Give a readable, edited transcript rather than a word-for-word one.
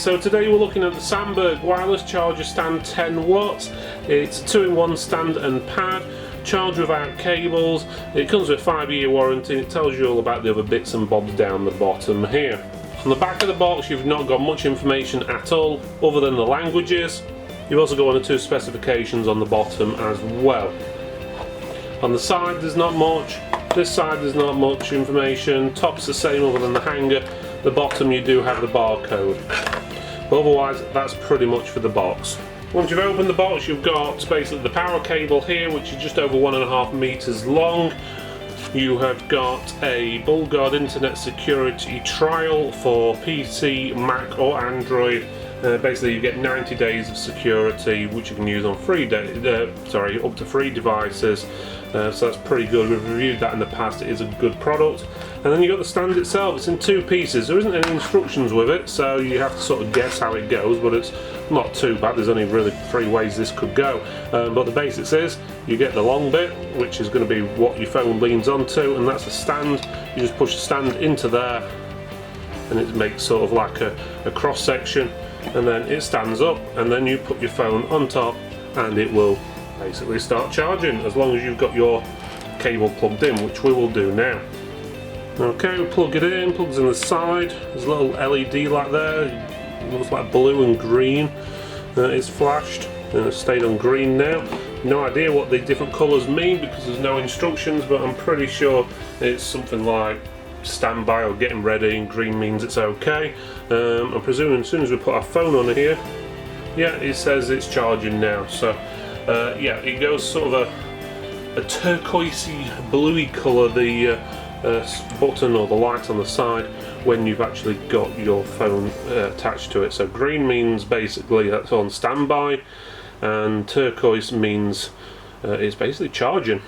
so today we're looking at the Sandberg Wireless Charger Stand 10 watts. It's a 2-in-1 stand and pad, charge without cables. It comes with a 5-year warranty and it tells you all about the other bits and bobs down the bottom here. On the back of the box you've not got much information at all other than the languages. You've also got 1 or 2 specifications on the bottom as well. On the side there's not much, this side there's not much information, top's the same other than the hanger. The bottom you do have the barcode, but otherwise that's pretty much for the box. Once you've opened the box you've got basically the power cable here, which is just over 1.5 meters long. You have got a BullGuard internet security trial for PC, Mac or Android. Basically you get 90 days of security which you can use on up to 3 devices. So that's pretty good. We've reviewed that in the past. It is a good product. And then you've got the stand itself. It's in 2 pieces. There isn't any instructions with it, so you have to sort of guess how it goes, but it's not too bad. There's only really 3 ways this could go. But the basics is you get the long bit, which is going to be what your phone leans onto, and that's a stand. You just push the stand into there and it makes sort of like a cross section, and then it stands up, and then you put your phone on top and it will basically start charging as long as you've got your cable plugged in, which we will do now. Okay, we plug it in, plugs in the side. There's a little LED light there, it looks like blue and green. It's flashed and it's stayed on green now. No idea what the different colours mean because there's no instructions, but I'm pretty sure it's something like standby or getting ready, and green means it's okay. I'm presuming as soon as we put our phone on here, yeah, it says it's charging now. So yeah, it goes sort of a turquoisey bluey colour, the button or the light on the side, when you've actually got your phone attached to it. So green means basically that's on standby, and turquoise means it's basically charging.